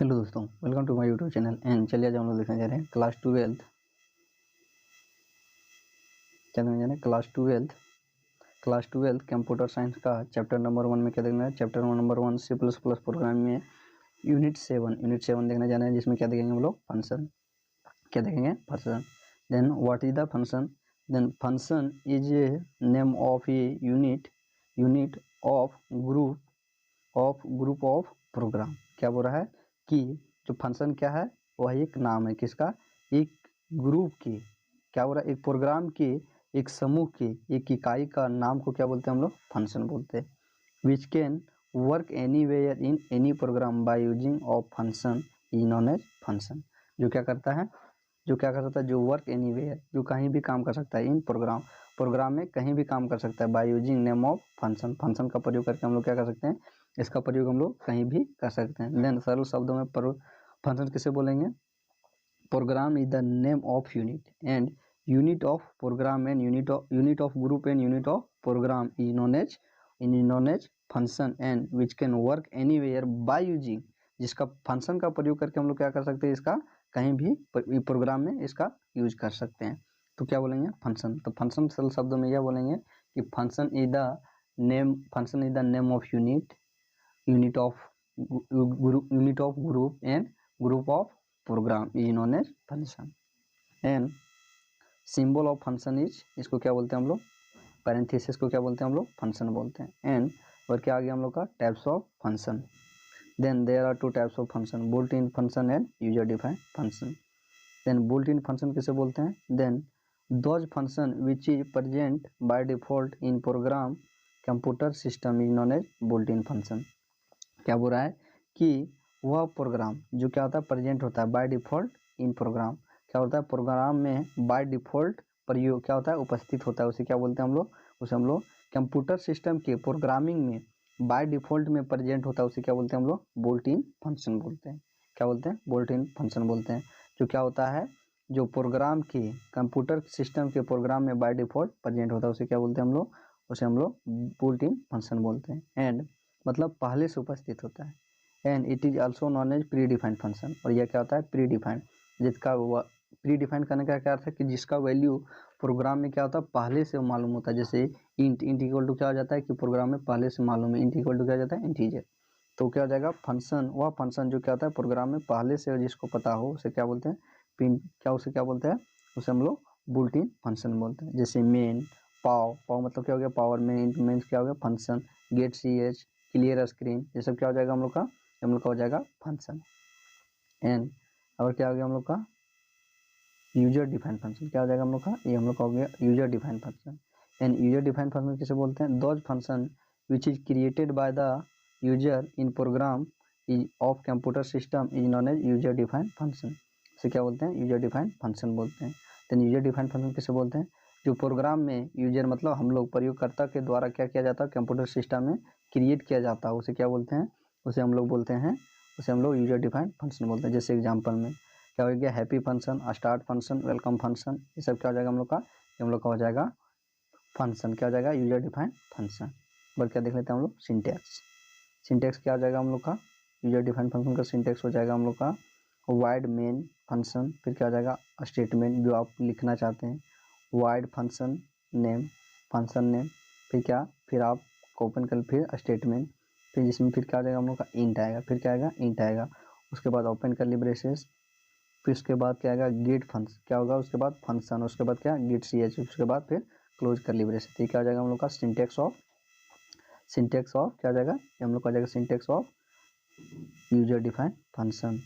Hello दोस्तों, welcome to my YouTube channel. And चलिए आज हम लोग देखने जा रहे हैं क्लास ट्वेल्थ कंप्यूटर साइंस का चैप्टर नंबर 1 में क्या देखना है। चैप्टर नंबर 1 C++ प्रोग्रामिंग में यूनिट 7 देखने जा रहे हैं, जिसमें क्या देखेंगे हम लोग फंक्शन। क्या देखेंगे? Function. Then what is the function? Then function is a name of a unit of group of program. क्या बोल रहा है कि जो फंक्शन क्या है वह एक नाम है किसका? एक ग्रुप के, क्या बोल रहा है, एक प्रोग्राम के, एक समूह के, एक इकाई का नाम को क्या बोलते हैं हम लोग? फंक्शन बोलते हैं। Which can work anywhere in any program by using of function is known as function. जो क्या कर सकता है, जो वर्क एनीवेयर, जो कहीं भी काम कर सकता है, इन प्रोग्राम में कहीं भी काम कर सकता है, by using name of function का प्रयोग करके हम लोग क्या कर सकते हैं? इसका प्रयोग हम लोग कहीं भी कर सकते हैं। देन सरल शब्दों में फंक्शन किसे बोलेंगे? Program is the name of unit of program and unit of group and unit of program is known as function and which can work anywhere by using. जिसका फंक्शन का प्रयोग करके हम लोग क्या कर सकते हैं? इसका कहीं भी प्रोग्राम में इसका यूज कर सकते हैं। तो क्या बोलेंगे? फंक्शन। तो फंक्शन सरल शब्दों में यह बोलेंगे कि function is the name of unit of group and group of program is known as function. And symbol of function is, इसको क्या बोलते हैं हम लोग? पैरेंथेसिस को क्या बोलते हैं हम लोग? फंक्शन बोलते हैं। एंड और क्या आ गया हम लोग का? Types of function. Then there are 2 types of function, built in function and user defined function. Then built in function किसे बोलते हैं? Then those function which is present by default in program computer system is known as built in function. क्या बोल रहा है कि वह programme जो क्या होता है? प्रेजेंट होता है बाय डिफॉल्ट इन प्रोग्राम। क्या होता है? प्रोग्राम में बाय डिफॉल्ट प्रयोग क्या होता है? उपस्थित होता है। उसे क्या बोलते हैं हम लोग? उसे हम लोग कंप्यूटर सिस्टम के प्रोग्रामिंग में बाय डिफॉल्ट में प्रेजेंट होता है, उसे क्या बोलते हैं हम लोग? बुल्ट इन फंक्शन बोलते हैं। क्या बोलते हैं? बुल्ट इन फंक्शन बोलते हैं। जो क्या होता है, जो प्रोग्राम के, कंप्यूटर सिस्टम के प्रोग्राम में बाय डिफॉल्ट प्रेजेंट होता है, उसे क्या बोलते हैं हम लोग? उसे हम लोग बुल्ट इन फंक्शन बोलते हैं। एंड मतलब पहले से उपस्थित होता है। And it is also known as predefined function. और यह क्या होता है? Predefined. जिसका प्री डिफाइंड करने का क्या अर्थ है कि जिसका वैल्यू प्रोग्राम में क्या होता है? पहले से मालूम होता है। जैसे इंट इक्वल टू क्या हो जाता है कि प्रोग्राम में पहले से मालूम है, इंट इक्वल टू क्या हो जाता है? इंटीजर। तो क्या हो जाएगा? फंक्शन, वह फंक्शन जो क्या होता है? प्रोग्राम में पहले से जिसको पता हो उसे क्या बोलते हैं? उसे क्या बोलते हैं? उसे हम लोग बुल्ट इन फंक्शन बोलते हैं। जैसे मेन, पाव मतलब क्या हो गया? पावर। मेन क्या हो गया? Function. Get ch, clear screen, ये सब क्या हो जाएगा हम लोग का? हो जाएगा फंक्शन। एंड और क्या हो गया हम लोग का? User defined function. क्या हो जाएगा हम लोग का? ये हम लोग का हो गया user defined function. And user defined function किसे बोलते हैं? Those function which is created by the user in program is of computer system is known as user defined function. इसे क्या बोलते हैं? यूजर डिफाइंड फंक्शन बोलते हैं। देन यूजर डिफाइंड फंक्शन किसे बोलते हैं? जो प्रोग्राम में यूजर मतलब हम लोग प्रयोगकर्ता के द्वारा क्या किया जाता है? कंप्यूटर सिस्टम में क्रिएट किया जाता है, उसे क्या बोलते हैं? उसे हम लोग यूजर डिफाइंड फंक्शन बोलते हैं। जैसे एग्जांपल में क्या हो गया? Happy function, start function, welcome function, ये सब क्या हो जाएगा हम लोग का? ये हम लोग का हो जाएगा फंक्शन। क्या हो जाएगा? User defined function. बट क्या देख लेते हैं हम लोग? सिंटेक्स क्या हो जाएगा हम लोग का? यूजर डिफाइंड फंक्शन का सिंटेक्स हो जाएगा हम लोग का वाइड मेन फंक्शन, फिर क्या हो जाएगा? स्टेटमेंट जो आप लिखना चाहते हैं, वाइड फंक्शन नेम, फिर आप ओपन कर, फिर स्टेटमेंट, फिर जिसमें फिर क्या आ जाएगा हम लोग का? इंट आएगा, फिर क्या आएगा? इंट आएगा। उसके बाद ओपन कर ब्रेसेस, फिर उसके बाद क्या आएगा? गेट फंक्शन, क्या होगा? उसके बाद फंक्शन, उसके बाद क्या? गेट ch, उसके बाद फिर क्लोज कर ब्रेसेस। ये क्या आ जाएगा हम लोग का? सिंटेक्स ऑफ क्या आ जाएगा? ये हम लोग का आ जाएगा syntax of user defined function.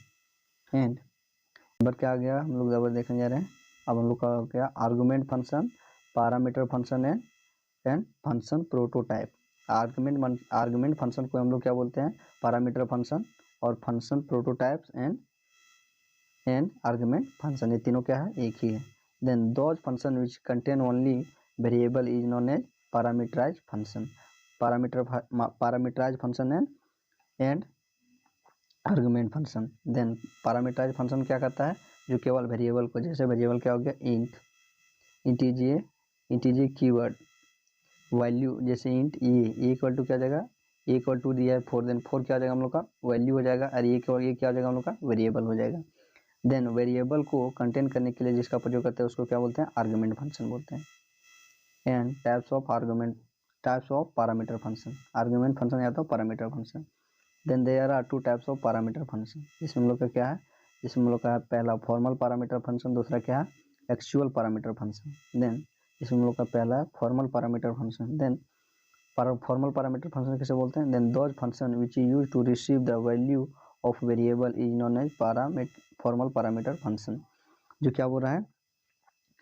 And number क्या आ गया? हम लोग जबर देखने जा रहे हैं। अब हम लोग का क्या? Argument function, parameter function and function prototype. Argument function को हम लोग क्या बोलते हैं? पैरामीटर फंक्शन, और function prototypes and argument function, ये तीनों क्या है? एक ही है। Then those function which contain only variable is known as parameterize function. Parameterize function and argument function. Then parameterize function क्या करता है? जो केवल वेरिएबल को, जैसे वेरिएबल क्या हो गया? Int is a keyword, value जैसे इंट ए इक्वल टू क्या जाएगा? A = दिया है 4, देन 4 क्या हो जाएगा हम लोग का वैल्यू हो जाएगा, और ये क्या हो जाएगा हम लोग का वेरिएबल हो जाएगा। देन वेरिएबल को कंटेन करने के लिए जिसका प्रयोग करते हैं उसको क्या बोलते हैं, आर्गुमेंट फंक्शन बोलते हैं। And types of parameter function, argument function या तो parameter function. Then there are 2 types of parameter function. इसमें हम लोग का क्या है, इसमें हम लोग का पहला फॉर्मल पैरामीटर फंक्शन, दूसरा क्या है एक्चुअल पैरामीटर फंक्शन। देन इसमें हम लोग का पहला formal parameter function. Then formal parameter function किसे बोलते हैं, then those function which is use to receive the value of variable is known as formal parameter function. जो क्या बोल रहा है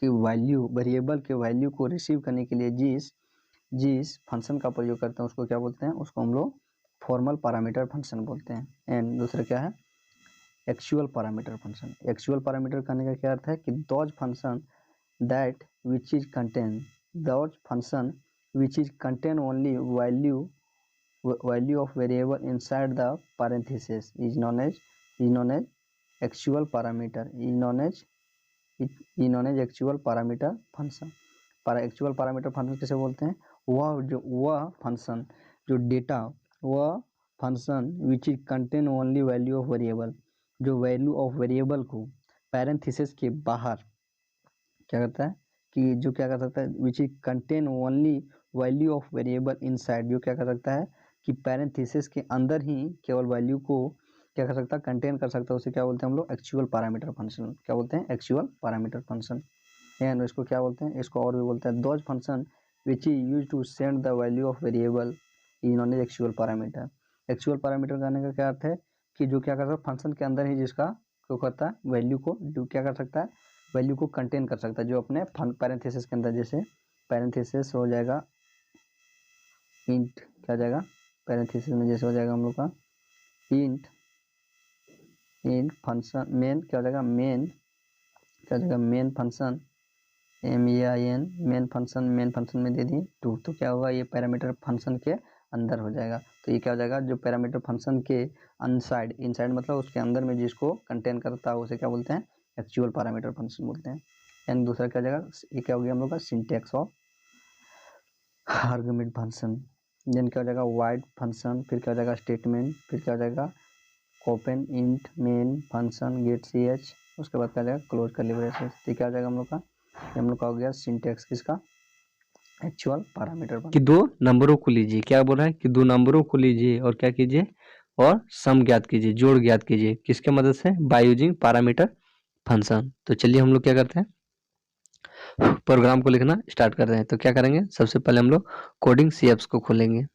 कि वैल्यू वेरिएबल के वैल्यू को रिसीव करने के लिए जिस फंक्शन का प्रयोग करते हैं उसको क्या बोलते हैं, उसको हम लोग फॉर्मल पैरामीटर फंक्शन बोलते हैं। एंड दूसरा क्या है actual parameter function. Actual parameter करने का क्या अर्थ है कि those function that which is contain those function which is contain only value of variable inside the parenthesis is known as actual parameter is known as actual parameter function। Actual parameter function किसे बोलते हैं, वह function जो data वह function which is contain only value of variable, जो value of variable को parenthesis के बाहर क्या करता है कि जो क्या कर सकता है which is contain only value of variable inside, जो क्या कर सकता है कि पैरेंथेसिस के अंदर ही केवल वैल्यू को क्या कर सकता है कंटेन कर सकता है, उसे क्या बोलते हैं हम लोग एक्चुअल पैरामीटर फंक्शन। क्या बोलते हैं एक्चुअल पैरामीटर फंक्शन। एंड इसको क्या बोलते हैं, इसको और भी बोलते हैं those function which is use to send the value of variable is known as actual parameter. Actual parameter करने का क्या अर्थ है कि जो क्या करता है फंक्शन के अंदर ही जिसका क्या करता है वैल्यू को जो क्या कर सकता है वैल्यू को कंटेन कर सकता है, जो अपने पैरेंथेसिस के अंदर, जैसे पैरेंथेसिस हो जाएगा इंट, क्या जाएगा पैरेंथेसिस में जैसे हो जाएगा हम लोग का इंट फंक्शन मेन, क्या हो जाएगा मेन, क्या हो जाएगा main function MEIN main function में दे दिए 2, तो क्या होगा ये पैरामीटर फंक्शन के अंदर हो जाएगा। तो ये क्या हो जाएगा जो पैरामीटर फंक्शन के इनसाइड मतलब उसके अंदर में जिसको कंटेन करता है उसे क्या बोलते हैं एक्चुअल पैरामीटर फंक्शन बोलते हैं। एंड दूसरा क्या हो जाएगा, ये क्या हो गया हम लोग का syntax of argument function. Then क्या हो जाएगा वाइड फंक्शन, फिर क्या हो जाएगा स्टेटमेंट, फिर क्या हो जाएगा open int main function get ch, उसके बाद क्या हो जाएगा क्लोज कर्ली ब्रेसेस। तो क्या हो जाएगा हम लोग का, हम लोग का हो गया सिंटैक्स किसका एक्चुअल पैरामीटर कि 2 नंबरों को लीजिए, क्या बोल रहा है कि 2 नंबरों को लीजिए और क्या कीजिए और सम ज्ञात कीजिए, जोड़ ज्ञात कीजिए, किसके मदद से, बाय यूजिंग पैरामीटर फंक्शन। तो चलिए हम लोग क्या करते हैं प्रोग्राम को लिखना स्टार्ट कर रहे हैं। तो क्या करेंगे, सबसे पहले हम लोग कोडिंग CFs को खोलेंगे।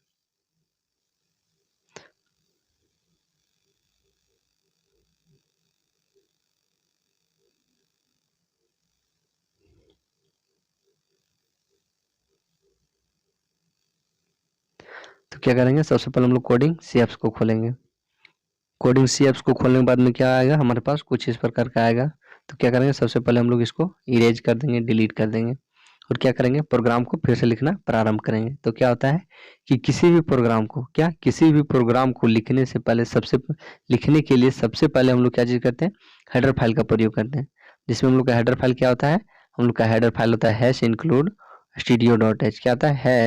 तो क्या करेंगे सबसे पहले हम लोग कोडिंग CFs को खोलेंगे। कोडिंग CFs को खोलने के बाद में क्या आएगा हमारे पास कुछ इस प्रकार का आएगा। तो क्या करेंगे सबसे पहले हम लोग इसको इरेज कर देंगे, डिलीट कर देंगे और क्या करेंगे प्रोग्राम को फिर से लिखना प्रारंभ करेंगे। तो क्या होता है कि किसी भी प्रोग्राम को लिखने से पहले लिखने के लिए सबसे पहले हम लोग क्या चीज़ करते हैं हेडर फाइल का प्रयोग करते हैं, जिसमें हम लोग का हेडर फाइल क्या होता है, हम लोग का हेडर फाइल होता है #include studio.h। क्या होता है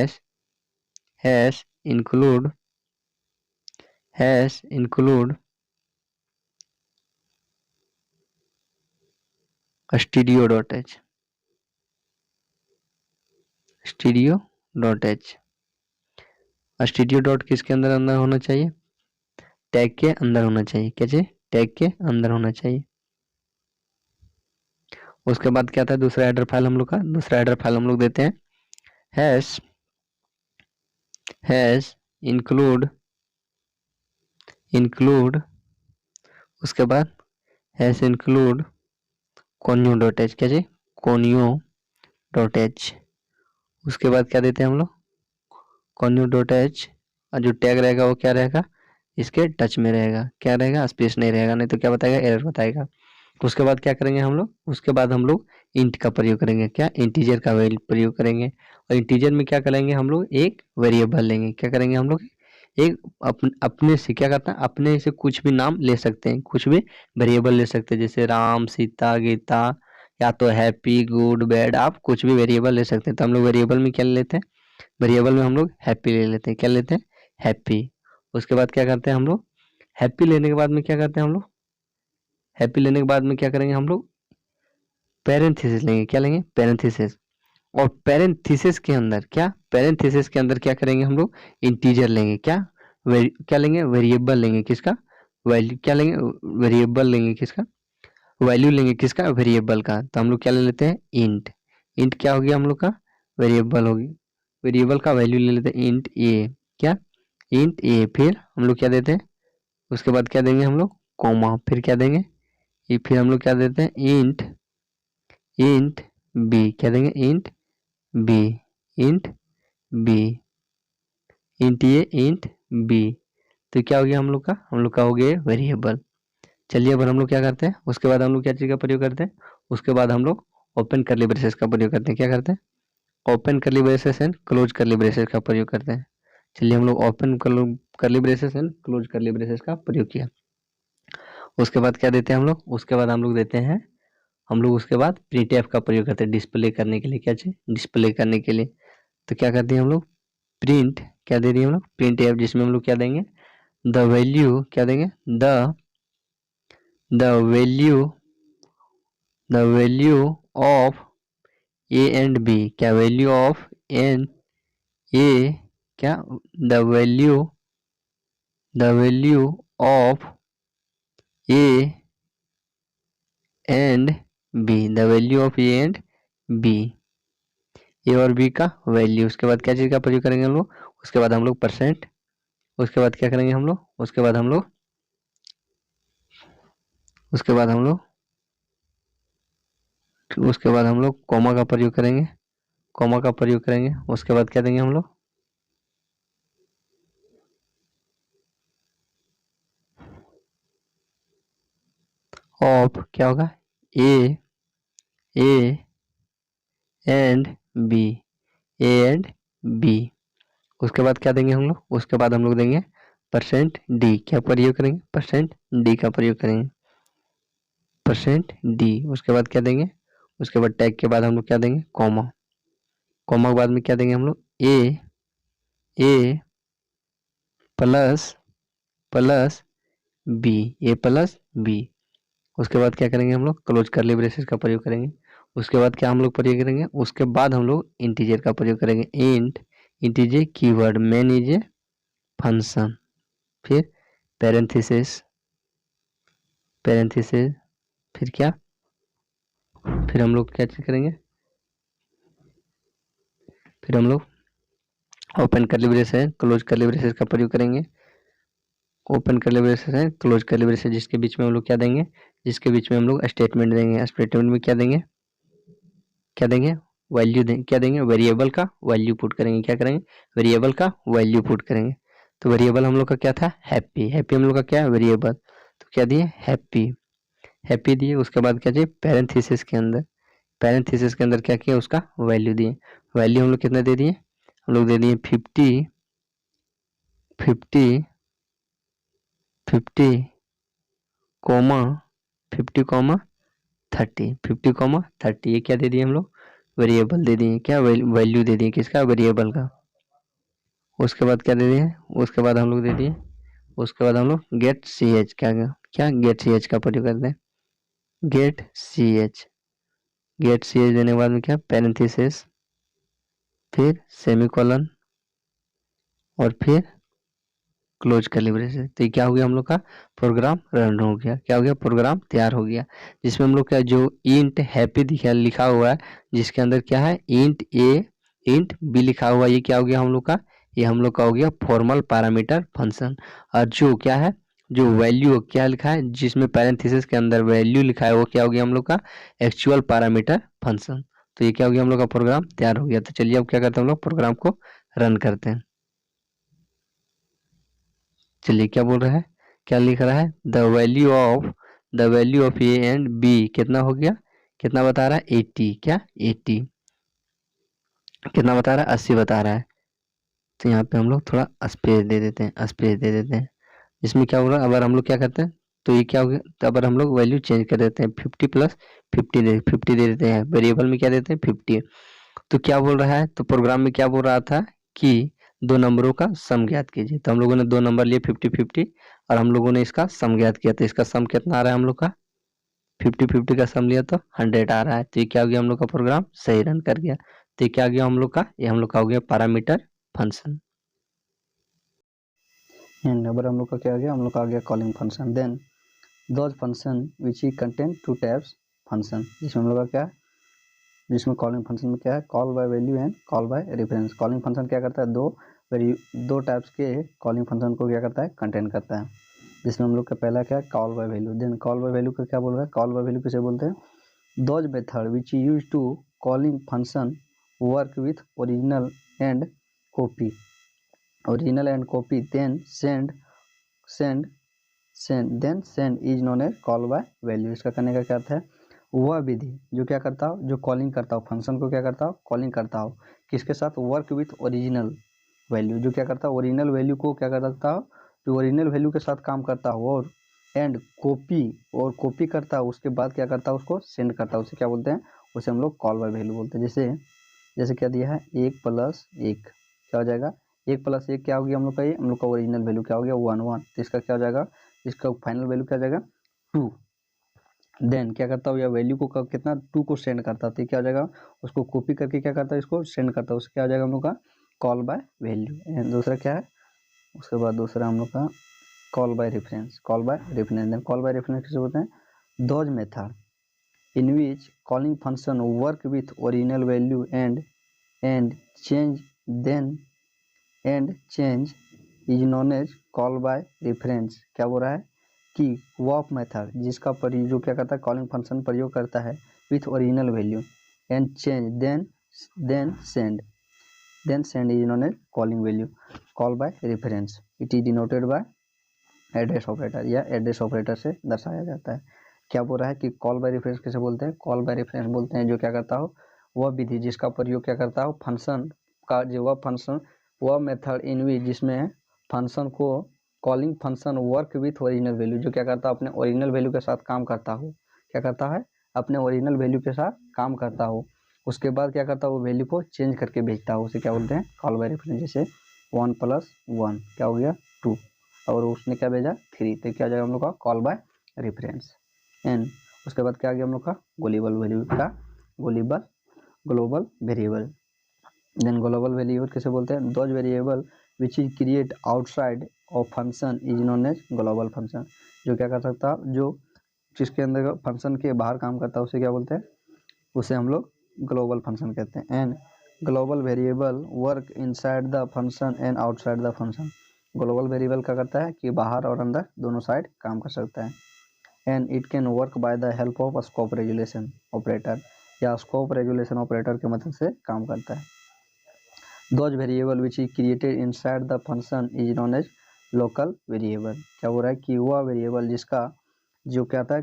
include studio.h studio डॉट किसके अंदर होना चाहिए, टैग के अंदर होना चाहिए। क्या चाहिए, टैग के अंदर होना चाहिए। उसके बाद क्या था दूसरा हेडर फाइल हम लोग का, दूसरा हेडर फाइल हम लोग देते हैं हैश इंक्लूड उसके बाद हैश इंक्लूड conio.h। क्या चाहिए conio.h। उसके बाद क्या देते हैं हम लोग conio.h और जो टैग रहेगा वो क्या रहेगा इसके टच में रहेगा, क्या रहेगा स्पेस नहीं रहेगा, नहीं तो क्या बताएगा एरर बताएगा। उसके बाद क्या करेंगे हम लोग, उसके बाद हम लोग इंट का प्रयोग करेंगे, क्या इंटीजर का प्रयोग करेंगे और इंटीजर में क्या करेंगे हम लोग एक वेरिएबल लेंगे। क्या करेंगे हम लोग एक अपने से क्या करता है अपने से कुछ भी नाम ले सकते हैं, कुछ भी वेरिएबल ले सकते हैं, जैसे राम सीता गीता या तो हैप्पी गुड बैड, आप कुछ भी वेरिएबल ले सकते हैं। तो हम लोग वेरिएबल में क्या ले लेते हैं, वेरिएबल में हम लोग हैप्पी ले लेते हैं। क्या लेते हैं हैप्पी। उसके बाद क्या करते हैं हम लोग, हैप्पी लेने के बाद में क्या करते हैं हम लोग, हैप्पी लेने के बाद में क्या करेंगे हम लोग, पैरेंथेसिस लेंगे। क्या लेंगे, पैरेंथेसिस। और पैरेंथेसिस के अंदर क्या, पैरेंथेसिस के अंदर क्या करेंगे हम लोग, इंटीजर लेंगे। क्या क्या लेंगे, वेरिएबल लेंगे। किसका, वैल्यू, क्या लेंगे, वेरिएबल लेंगे। किसका, वैल्यू लेंगे। किसका, वेरिएबल का। तो हम लोग क्या ले लेते हैं, इंट। इंट क्या हो गया हम लोग का, वेरिएबल होगी। वेरिएबल का वैल्यू ले लेते हैं इंट ए। क्या, इंट ए। फिर हम लोग क्या देते हैं, उसके बाद क्या देंगे हम लोग, कॉमा। फिर क्या देंगे, ये फिर हम लोग क्या देते हैं, इंट, इंट बी। क्या देंगे, int B, int B, int A, int B. तो क्या हो गया हम लोग का, हम लोग का हो गया वेरिएबल। चलिए अब हम लोग क्या करते हैं, उसके बाद हम लोग क्या चीज़ का प्रयोग करते हैं, उसके बाद हम लोग ओपन करली ब्रेसेस का प्रयोग करते हैं। क्या करते हैं, ओपन करली ब्रेसेस एंड क्लोज करली ब्रेसेस का प्रयोग करते हैं। चलिए हम लोग ओपन करली ब्रेसेस एंड क्लोज करली ब्रेसेस का प्रयोग किया। उसके बाद क्या देते हैं हम लोग, उसके बाद हम लोग देते हैं, हम लोग उसके बाद प्रिंटफ का प्रयोग करते हैं डिस्प्ले करने के लिए। क्या चाहिए, डिस्प्ले करने के लिए। तो क्या करते हैं हम लोग, प्रिंट, क्या दे दिए हम लोग, प्रिंटफ, जिसमें हम लोग क्या देंगे, द वैल्यू। क्या देंगे, the value, the value of A and B. क्या, वैल्यू ऑफ एन ए। क्या, the value, the value of A and B, the value of A and B, A और बी का वैल्यू। उसके बाद क्या चीज़ का प्रयोग करेंगे हम लोग, उसके बाद हम लोग परसेंट। उसके बाद क्या करेंगे हम लोग, उसके बाद हम लोग, उसके बाद हम लोग, उसके बाद हम लोग कॉमा का प्रयोग करेंगे, कॉमा का प्रयोग करेंगे। उसके बाद क्या देंगे हम लोग, ऑफ, क्या होगा, A and B, A and B. उसके बाद क्या देंगे हम लोग, उसके बाद हम लोग देंगे परसेंट डी। क्या प्रयोग करेंगे, परसेंट डी का प्रयोग करेंगे, परसेंट डी। उसके बाद क्या देंगे, उसके बाद टैग के बाद हम लोग क्या देंगे, कॉमा। कॉमा के बाद में क्या देंगे हम लोग, ए प्लस प्लस बी, ए प्लस बी। उसके बाद क्या करेंगे हम लोग, क्लोज करली ब्रेसेस का प्रयोग करेंगे। उसके बाद क्या हम लोग प्रयोग करेंगे, उसके बाद हम लोग इंटीजर का प्रयोग करेंगे। Int is a keyword, man is a function. फिर पैरेंथेसिस, पैरेंथेसिस। फिर क्या, फिर हम लोग क्या चीज करेंगे, फिर हम लोग ओपन करली ब्रेसेस है, क्लोज करली ब्रेसेस का प्रयोग करेंगे। ओपन करली ब्रेसेस है, क्लोज करली ब्रेसेस, जिसके बीच में हम लोग क्या देंगे, जिसके बीच में हम लोग स्टेटमेंट देंगे। स्टेटमेंट में क्या देंगे, क्या देंगे, वैल्यू देंगे। क्या देंगे, वेरिएबल का वैल्यू पुट करेंगे। क्या करेंगे, वेरिएबल का वैल्यू पुट करेंगे। तो वेरिएबल हम लोग का क्या था, हैप्पी। हैप्पी हम लोग का क्या है, वेरिएबल। तो क्या दिए, हैप्पी, हैप्पी दिए। उसके बाद क्या चाहिए, पैरेंथेसिस के अंदर, पैरेंथेसिस के अंदर क्या किया, उसका वैल्यू दिए। वैल्यू हम लोग कितना दे दिए, हम लोग दे दिए 50 50 50 कोमा 50 30 50 ये क्या दे दिए हम लोग, वेरिएबल दे दिए। क्या, वैल्यू दे दिए, किसका, वेरिएबल का। उसके बाद क्या दे दिए, उसके बाद हम लोग दे दिए, उसके बाद हम लोग गेट सी एच, क्या क्या गेट सी एच का प्रयोग करते हैं। Get C H, get C H देने के बाद में क्या, पैरेंथेसिस, फिर सेमीकोलन, और फिर क्लोज करली ब्रेसेस। तो ये क्या हो गया, हम लोग का प्रोग्राम रन हो गया। क्या हो गया, प्रोग्राम तैयार हो गया। जिसमें हम लोग का जो इंट हैप्पी दिखा लिखा हुआ है, जिसके अंदर क्या है, इंट ए इंट बी लिखा हुआ है, ये क्या हो गया हम लोग का, ये हम लोग का हो गया फॉर्मल पैरामीटर फंक्शन। और जो क्या है, जो वैल्यू क्या लिखा है, जिसमें पैरेंथेसिस के अंदर वैल्यू लिखा है, वो क्या हो गया हम लोग का एक्चुअल पैरामीटर फंक्शन। तो ये क्या हो गया, हम लोग का प्रोग्राम तैयार हो गया। तो चलिए अब क्या करते हैं, हम लोग प्रोग्राम को रन करते हैं। चलिए क्या बोल रहा है, क्या लिख रहा है, the value of A and B कितना हो गया, कितना बता रहा है, 80। क्या, 80 कितना बता रहा है, 80 बता रहा है। तो यहाँ पे हम लोग थोड़ा स्पेस दे देते हैं, स्पेस दे देते हैं। इसमें क्या होगा, अगर हम लोग क्या करते हैं, तो ये क्या हो गया, तो अगर हम लोग वैल्यू चेंज कर देते हैं, 50 प्लस 50 दे देते हैं, वेरिएबल में क्या देते हैं, 50। तो क्या बोल रहा है, तो प्रोग्राम में क्या बोल रहा था कि दो नंबरों का सम ज्ञात कीजिए। तो हम लोगों ने दो नंबर लिए 50-50 और हम लोगों ने इसका सम ज्ञात किया। तो इसका सम कितना आ रहा है हम लोग का, 50-50 का सम लिया तो 100 आ रहा है। तो ये क्या हो गया हम लोग का प्रोग्राम सही रन कर गया। तो ये क्या आ गया हम लोग का, ये हम लोग का हो गया पैरामीटर फंक्शन। नंबर हम लोग का क्या आ गया, हम लोग का आ गया calling function. Then those function which ही कंटेन टू टाइप्स फंक्शन, जिसमें हम लोग का क्या, जिसमें कॉलिंग फंक्शन में क्या है, call by value and call by reference. Calling function क्या करता है, दो टाइप्स के कॉलिंग फंक्शन को क्या करता है, कंटेन करता है। जिसमें हम लोग का पहला क्या है, call by value. Then call by value का क्या बोल रहा है, कॉल बाय वैल्यू किसे बोलते हैं, those method which use to calling function work with original and copy, original and copy then send is known as call by value. इसका करने का क्या अर्थ है, वह विधि जो क्या करता हो, जो कॉलिंग करता हो, फंक्शन को क्या करता हो, कॉलिंग करता हो, किसके साथ, वर्क विथ ओरिजिनल वैल्यू, जो क्या करता हो, ओरिजिनल वैल्यू को क्या करता हो, जो ओरिजिनल वैल्यू के साथ काम करता हो, और एंड कॉपी करता हो, उसके बाद क्या करता है, उसको सेंड करता है, उसे क्या बोलते हैं, उसे हम लोग कॉल बाय वैल्यू बोलते हैं। जैसे क्या दिया है, 1+1 क्या हो जाएगा, 1+1 क्या हो गया हम लोग का, ये हम लोग का ओरिजिनल वैल्यू क्या हो गया, 1 तो इसका क्या हो जाएगा, इसका फाइनल वैल्यू क्या हो जाएगा, 2। देन क्या करता हूँ, या वैल्यू को कितना, 2 को सेंड करता है, तो क्या हो जाएगा, उसको कॉपी करके क्या करता है, इसको सेंड करता है, उससे क्या हो जाएगा हम लोग का कॉल बाय वैल्यू। दूसरा क्या है, उसके बाद दूसरा हम लोग का call by reference. Call by reference किसे बोलते हैं, those method in which calling function work with original value and change is known as call by reference. क्या बोल रहा है कि वह मेथड जिसका प्रयोग, जो क्या करता है, कॉलिंग फंक्शन प्रयोग करता है with original value and change then send is known as calling value call by reference. It is denoted by address operator, या एड्रेस ऑपरेटर से दर्शाया जाता है। क्या बोल रहा है कि कॉल बाय रेफरेंस किसे बोलते हैं, कॉल बाय रेफरेंस बोलते हैं जो क्या करता हो, वह विधि जिसका प्रयोग क्या करता हो, फंक्शन का जो वह मेथड इन विच जिसमें फंक्शन को calling function work with original value, जो क्या करता है, अपने ओरिजिनल वैल्यू के साथ काम करता हो, क्या करता है, अपने ओरिजिनल वैल्यू के साथ काम करता हो, उसके बाद क्या करता है, वो वैल्यू को चेंज करके भेजता हो, उसे क्या बोलते हैं, कॉल बाय रेफरेंस। जैसे 1+1 क्या हो गया, 2, और उसने क्या भेजा, 3, तो क्या हो जाएगा हम लोग का कॉल बाय रेफरेंस। एंड उसके बाद क्या आ गया हम लोग का global variable. Then global variable किसे बोलते हैं, those variable which is create outside of function is known as global function. जो क्या कर सकता है, जो जिसके अंदर फंक्शन के बाहर काम करता है, उसे क्या बोलते हैं, उसे हम लोग ग्लोबल फंक्शन कहते हैं। And global variable work inside the function and outside the function. Global variable क्या करता है कि बाहर और अंदर दोनों साइड काम कर सकता है। And it can work by the help of scope resolution operator, या स्कोप रेजुलेशन ऑपरेटर की मदद से काम करता है। Those variable which is created inside the function is known as local variable. क्या हो रहा है कि वह वेरिएबल जिसका जो क्या होता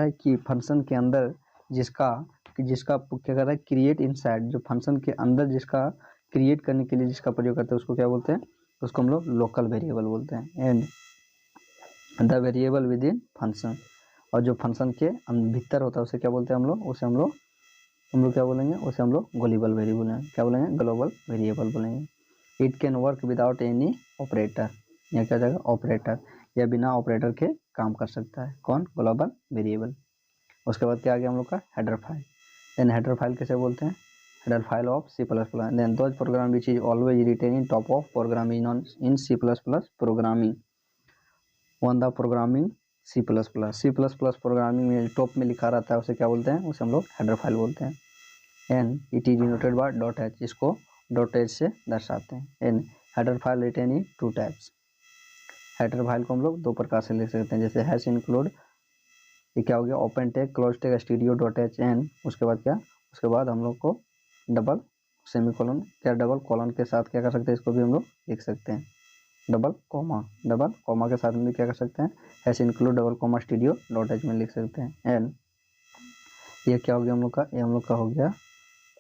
है कि फंक्शन के अंदर जिसका क्या कर रहा है, क्रिएट इनसाइड, जो फंक्शन के अंदर जिसका क्रिएट करने के लिए जिसका प्रयोग करते हैं, उसको क्या बोलते हैं, उसको हम लोग लोकल वेरिएबल बोलते हैं। And the variable with in function, और जो फंक्शन के भीतर होता है उसे क्या बोलते हैं हम लोग क्या बोलेंगे, उसे हम लोग ग्लोबल वेरिएबल बोलेंगे। क्या बोलेंगे, ग्लोबल वेरिएबल बोलेंगे। It can work without any operator, या क्या जाएगा, ऑपरेटर, या बिना ऑपरेटर के काम कर सकता है, कौन, ग्लोबल वेरिएबल। उसके बाद क्या आ गया हम लोग का header file. Then header file किसे बोलते हैं, header file of C++। Then those program which is always written in top of program in C++ programming on the programming C++। Programming में टॉप में लिखा रहता है, उसे क्या बोलते हैं, उसे हम लोग हेडर फाइल बोलते हैं। And it is denoted by .h, इसको .h से दर्शाते हैं। And header file written in 2 types. Header file को हम लोग 2 प्रकार से लिख सकते हैं, जैसे हैश इंक्लूड, ये क्या हो गया, open tag close tag stdio.h। And उसके बाद क्या, उसके बाद हम लोग को डबल सेमीकोलन, क्या डबल कॉलन के साथ क्या कर सकते हैं, इसको भी हम लोग लिख सकते हैं, डबल कॉमा के साथ में क्या कर सकते हैं, hash include double comma stdio.h में लिख सकते हैं। एंड ये क्या हो गया हम लोग का, ये हम लोग का हो गया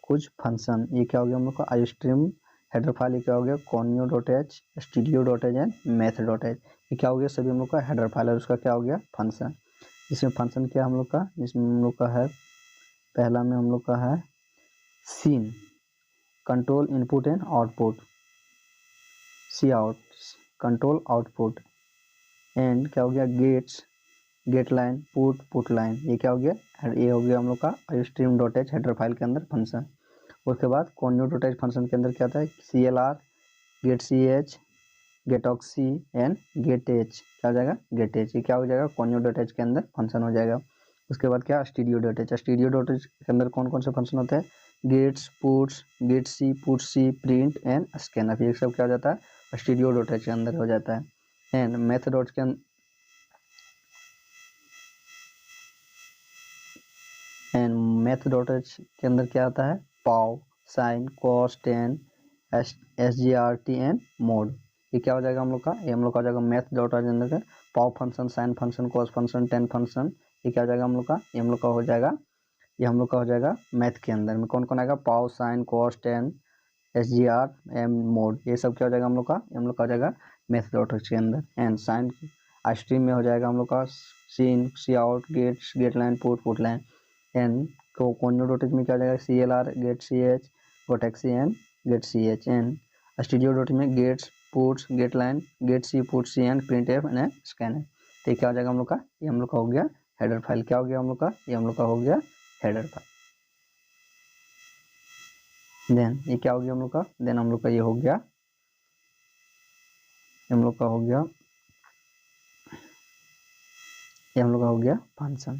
कुछ फंक्शन। ये क्या हो गया हम लोग का आई स्ट्रीम हेडर फाइल, ये क्या हो गया conio.h stdio.h एंड math.h। ये क्या हो गया, सभी हम लोग का हेडर फाइल है, उसका क्या हो गया फंक्शन। इसमें फंक्शन क्या हम लोग का, जिसमें हम लोग का है, पहला में हम लोग का है cin, control input and output. C out control output, and क्या हो गया gets get line put line, ये क्या हो गया, ये हो गया हम लोग का stream dot H header file के अंदर फंक्शन। उसके बाद कॉन्यू डॉट एच फंक्शन के अंदर क्या आता है, C L R get C H get ऑक्सी एंड गेट एच, क्या हो जाएगा गेट एच, ये क्या हो जाएगा कॉन्यू डॉट एच के अंदर फंक्शन हो जाएगा। उसके बाद क्या studio dot H, studio dot H के अंदर कौन कौन से फंक्शन होते हैं, gets puts get C put C print and scan, ये सब क्या हो जाता है स्टूडियो डॉट एच के अंदर हो जाता है। एंड मेथड डॉट के एंड मैथ डॉट एच के अंदर क्या आता है, pow sine cost and S G R T and mode, ये क्या हो जाएगा हम लोग का, ये हम लोग का हो जाएगा मैथ डॉट एच अंदर का pow function sine function cost function ten function, ये क्या हो जाएगा हम लोग का, ये हम लोग का हो जाएगा, ये हम लोग का हो जाएगा मैथ के अंदर में कौन कौन आएगा, pow sine cost and S G R T mode, ये सब क्या हो जाएगा हम लोग का, ये हम लोग का हो जाएगा मैथ डॉट एच के अंदर। एंड साइन स्ट्रीम में हो जाएगा हम लोग का cin C out get line put line, and को कॉन्यू डॉट एच में क्या हो जाएगा, C L R get C H goto XY and get C H, and studio dot में gets puts get line get C put C and print F and scan है, तो क्या हो जाएगा हम लोग का, ये हम लोग का हो गया हेडर फाइल, क्या हो गया हम लोग का, ये हम लोग का हो गया हेडर फाइल। देन ये क्या हो गया हम लोग का, देन हम लोग का ये हो गया, हम लोग का हो गया, ये हम लोग का हो गया फंक्शन।